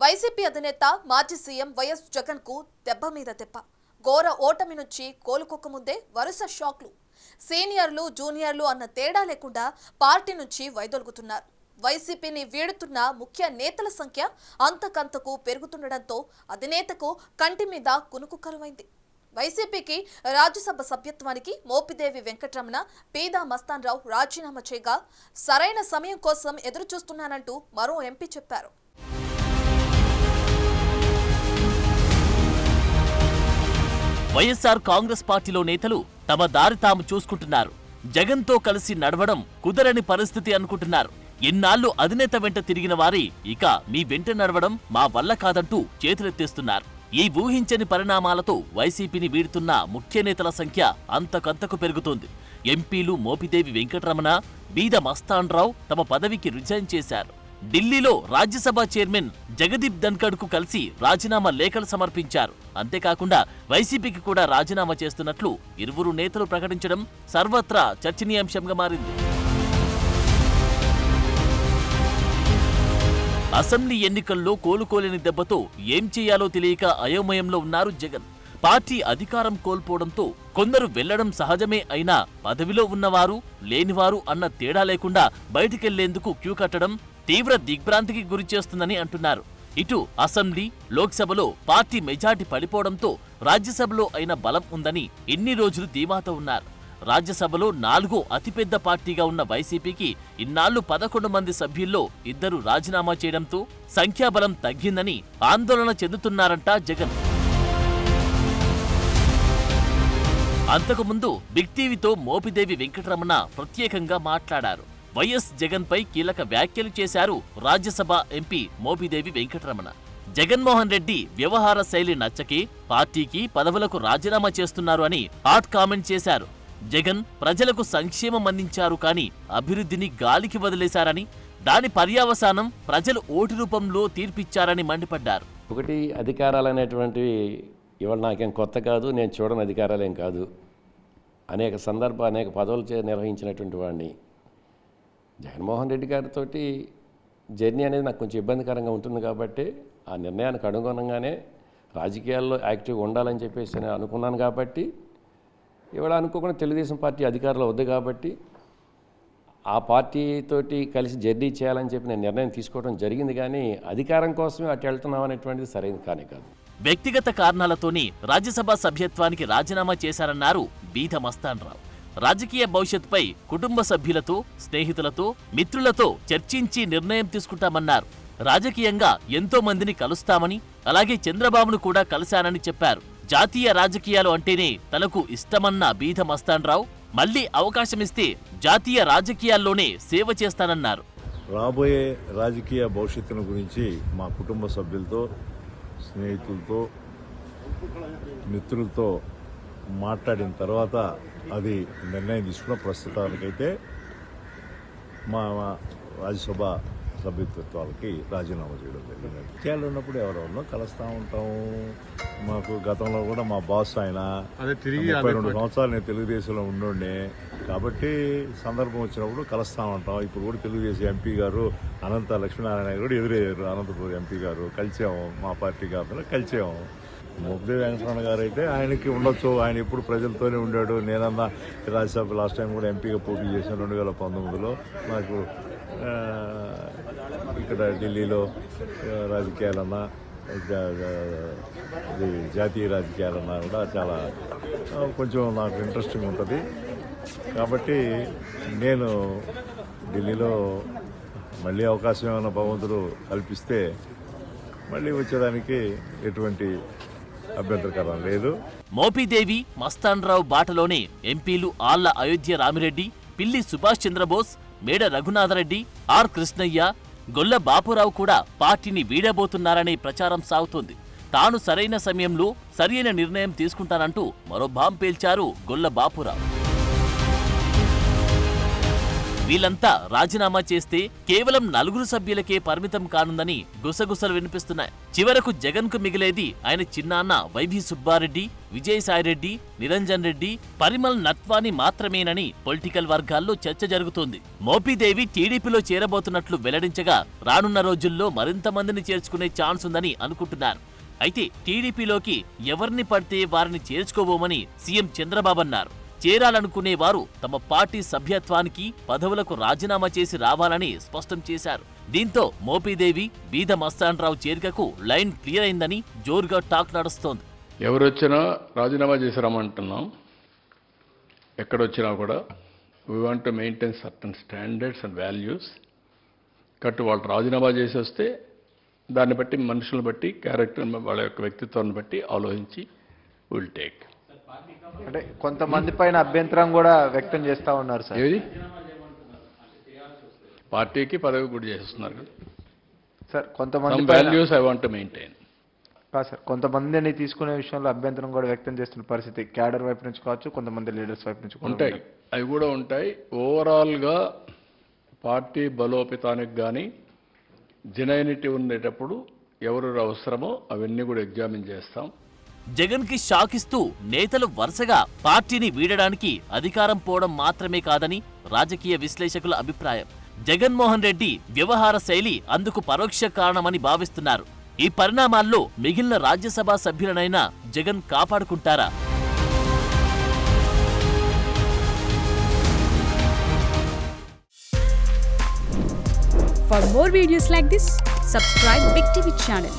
YCP అధినేత మాజీ CM YS Jagan కు దెబ్బ మీద దెబ్బ. ఘోర ఓటమి నుంచి కోలుకోకముందే వరుస షాక్లు. సీనియర్లు జూనియర్లు అన్న తేడా లేకుండా పార్టీ నుంచి వైదొలుగుతున్నారు. వైసీపీని వీడుతున్న ముఖ్య నేతల సంఖ్య అంతకంతకు పెరుగుతుండటంతో అధినేతకు కంటి మీద కునుకు కరువైంది. వైసీపీకి రాజ్యసభ సభ్యత్వానికి మోపిదేవి వెంకటరమణ, పీదా మస్తాన్ రావు రాజీనామా చేయగా సరైన సమయం కోసం ఎదురు చూస్తున్నానంటూ మరో ఎంపీ చెప్పారు. వైఎస్ఆర్ కాంగ్రెస్ పార్టీలో నేతలు తమ దారి తాము చూసుకుంటున్నారు. జగన్తో కలిసి నడవడం కుదరని పరిస్థితి అనుకుంటున్నారు. ఎన్నాళ్లు అధినేత వెంట తిరిగిన వారి ఇక మీ వెంట నడవడం మా వల్ల కాదంటూ చేతులెత్తేస్తున్నారు. ఈ ఊహించని పరిణామాలతో వైసీపీని వీడుతున్న ముఖ్య నేతల సంఖ్య అంతకంతకు పెరుగుతోంది. ఎంపీలు మోపిదేవి వెంకటరమణ, బీద మస్తాన్ రావు తమ పదవికి రిజైన్ చేశారు. ఢిల్లీలో రాజ్యసభ చైర్మన్ జగదీప్ ధన్ఖడ్ కు కలిసి రాజీనామా లేఖలు సమర్పించారు. అంతేకాకుండా వైసీపీకి కూడా రాజీనామా చేస్తున్నట్లు ఇరువురు నేతలు ప్రకటించడం సర్వత్రా చర్చనీయాంశంగా మారింది. అసెంబ్లీ ఎన్నికల్లో కోలుకోలేని దెబ్బతో ఏం చేయాలో తెలియక అయోమయంలో ఉన్నారు జగన్. పార్టీ అధికారం కోల్పోవడంతో కొందరు వెళ్లడం సహజమే అయినా పదవిలో ఉన్నవారు లేనివారు అన్న తేడా లేకుండా బయటికెళ్లేందుకు క్యూ కట్టడం తీవ్ర దిగ్భ్రాంతికి గురిచేస్తుందని అంటున్నారు. ఇటు అసెంబ్లీ, లోక్సభలో పార్టీ మెజార్టీ పడిపోవడంతో రాజ్యసభలో అయిన బలం ఉందని ఇన్ని రోజులు ధీమాతో ఉన్నారు. రాజ్యసభలో 4వ అతిపెద్ద పార్టీగా ఉన్న వైసీపీకి ఇన్నాళ్లు 11 మంది సభ్యుల్లో 2 రాజీనామా చేయడంతో సంఖ్యాబలం తగ్గిందని ఆందోళన చెందుతున్నారంట జగన్. అంతకుముందు బిగ్ టీవీతో మోపిదేవి వెంకటరమణ ప్రత్యేకంగా మాట్లాడారు. వైఎస్ జగన్ పై కీలక వ్యాఖ్యలు చేశారు రాజ్యసభ ఎంపీ మోపిదేవి వెంకటరమణ. జగన్మోహన్ రెడ్డి వ్యవహార శైలి నచ్చకే పార్టీకి పదవులకు రాజీనామా చేస్తున్నారు అని హాట్ కామెంట్ చేశారు. జగన్ ప్రజలకు సంక్షేమం అందించారు కానీ అభివృద్ధిని గాలికి వదిలేశారని, దాని పర్యావసానం ప్రజలు ఓటు రూపంలో తీర్పిచ్చారని మండిపడ్డారు. ఒకటి, అధికారాలు అనేటువంటివి ఇవాళ నాకేం కొత్త కాదు, నేను చూడని అధికారాలేం కాదు. అనేక పదవులు నిర్వహించినటువంటి వాడిని. జగన్మోహన్ రెడ్డి గారితో జర్నీ అనేది నాకు కొంచెం ఇబ్బందికరంగా ఉంటుంది కాబట్టి ఆ నిర్ణయానికి అనుగుణంగానే రాజకీయాల్లో యాక్టివ్గా ఉండాలని చెప్పేసి నేను అనుకున్నాను. కాబట్టి ఇవాళ అనుకోకుండా తెలుగుదేశం పార్టీ అధికారంలో వద్దు కాబట్టి ఆ పార్టీతోటి కలిసి జర్నీ చేయాలని చెప్పి నేను నిర్ణయం తీసుకోవడం జరిగింది. కానీ అధికారం కోసమే అటు వెళ్తున్నాం అనేటువంటిది సరైనది కానే కాదు. వ్యక్తిగత కారణాలతోనే రాజ్యసభ సభ్యత్వానికి రాజీనామా చేశారన్నారు బీద మస్తాన్ రావు. రాజకీయ భవిష్యత్తుపై కుటుంబ సభ్యులతో, స్నేహితులతో, మిత్రులతో చర్చించి నిర్ణయం తీసుకుంటామన్నారు. రాజకీయంగా ఎంతో మందిని కలుస్తామని, అలాగే చంద్రబాబును కూడా కలిశానని చెప్పారు. జాతీయ రాజకీయాలు అంటేనే తనకు ఇష్టమన్న బీద మస్తాన్ రావు మళ్లీ అవకాశమిస్తే జాతీయ రాజకీయాల్లోనే సేవ చేస్తానన్నారు. రాబోయే రాజకీయ భవిష్యత్తును గురించి మా కుటుంబ సభ్యులతో, స్నేహితులతో, మిత్రులతో మాట్లాడిన తర్వాత అది నిర్ణయం తీసుకున్న. ప్రస్తుతానికైతే మా రాజ్యసభ సభ్యత్వాలకి రాజీనామా చేయడం జరిగింది. రాజకీయాలు ఉన్నప్పుడు ఎవరెవరినో కలుస్తూ ఉంటాము. మాకు గతంలో కూడా మా బాస్ ఆయన 32 సంవత్సరాలు నేను తెలుగుదేశంలో ఉండే కాబట్టి సందర్భం వచ్చినప్పుడు కలుస్తూ ఉంటాం. ఇప్పుడు కూడా తెలుగుదేశం ఎంపీ గారు అనంత లక్ష్మీనారాయణ కూడా ఎదురయ్యారు. అనంతపురం ఎంపీ గారు కలిసాము, మా పార్టీ కాబట్టి కలిసాము. మోపిదేవి వెంకటరమణ గారు అయితే ఆయనకి ఉండొచ్చు, ఆయన ఎప్పుడు ప్రజలతోనే ఉండాడు. నేనన్నా రాజ్యసభ లాస్ట్ టైం కూడా ఎంపీగా పోటీ చేశాను 2019లో. నాకు ఇక్కడ ఢిల్లీలో రాజకీయాలన్నా జాతీయ రాజకీయాలన్నా కూడా చాలా కొంచెం నాకు ఇంట్రెస్టింగ్ ఉంటుంది. కాబట్టి నేను ఢిల్లీలో మళ్ళీ అవకాశం ఏమైనా భగవంతుడు కల్పిస్తే మళ్ళీ వచ్చేదానికి ఎటువంటి అభ్యంతరకరం లేదు. మోపిదేవి మస్తాన్ రావు బాటలోనే ఎంపీలు ఆళ్ల అయోధ్య రామిరెడ్డి, పిల్లి సుభాష్ చంద్రబోస్, మేడ రఘునాథరెడ్డి, ఆర్ కృష్ణయ్య, గొల్ల బాపురావు కూడా పార్టీని వీడబోతున్నారనే ప్రచారం సాగుతోంది. తాను సరైన సమయంలో సరైన నిర్ణయం తీసుకుంటానంటూ మరో బాంబు పేల్చారు గొల్ల బాపురావు. వీళ్ళంతా రాజీనామా చేస్తే కేవలం 4 సభ్యులకే పరిమితం కానుందని గుసగుసలు వినిపిస్తున్నాయి. చివరకు జగన్ కు మిగిలేది ఆయన చిన్నాన్న వైవి సుబ్బారెడ్డి, విజయసాయిరెడ్డి, నిరంజన్ రెడ్డి, పరిమల్ నత్వాని మాత్రమేనని పొలిటికల్ వర్గాల్లో చర్చ జరుగుతోంది. మోపీదేవి టీడీపీలో చేరబోతున్నట్లు వెల్లడించగా రానున్న రోజుల్లో మరింత మందిని చేర్చుకునే ఛాన్స్ ఉందని అనుకుంటున్నారు. అయితే టీడీపీలోకి ఎవరిని పడితే వారిని చేర్చుకోబోమని సీఎం చంద్రబాబు అన్నారు. చేరాలనుకునే వారు తమ పార్టీ సభ్యత్వానికి, పదవులకు రాజీనామా చేసి రావాలని స్పష్టం చేశారు. దీంతో మోపీదేవి, బీద మస్తాన్రావు చేరికకు లైన్ క్లియర్ అయిందని జోరుగా టాక్ నడుస్తోంది. ఎవరొచ్చినా రాజీనామా చేసి రమ్మంటున్నాం. ఎక్కడొచ్చినా కూడా we want to maintain certain standards and values. వాళ్ళు రాజీనామా చేసి వస్తే దాన్ని బట్టి, మనుషులను బట్టి, క్యారెక్టర్, వాళ్ళ యొక్క వ్యక్తిత్వాన్ని బట్టి ఆలోచించి విల్ టేక్. అంటే కొంతమంది పైన అభ్యంతరం కూడా వ్యక్తం చేస్తా ఉన్నారు సార్. ఏది పార్టీకి పదవి కూడా చేస్తున్నారు కదా సార్. కొంతమంది values I want to maintain. కాదు సార్, కొంతమందిని తీసుకునే విషయంలో అభ్యంతరం కూడా వ్యక్తం చేస్తున్న పరిస్థితి క్యాడర్ వైపు నుంచి కావచ్చు, కొంతమంది లీడర్స్ వైపు నుంచి ఉంటాయి. అవి కూడా ఉంటాయి. ఓవరాల్గా పార్టీ బలోపేతానికి కానీ జెన్యూనిటీ ఉండేటప్పుడు ఎవరు అవసరమో అవన్నీ కూడా ఎగ్జామిన్ చేస్తాం. జగన్ కి షాక్ ఇస్తూ నేతలు వరుసగా పార్టీని వీడడానికి అధికారం పోవడం మాత్రమే కాదని రాజకీయ విశ్లేషకుల అభిప్రాయం. జగన్మోహన్ రెడ్డి వ్యవహార శైలి అందుకు పరోక్ష కారణమని భావిస్తున్నారు. ఈ పరిణామాల్లో మిగిలిన Rajya Sabha సభ్యులనైనా Jagan కాపాడుకుంటారా? For more videos like this, subscribe Big TV channel.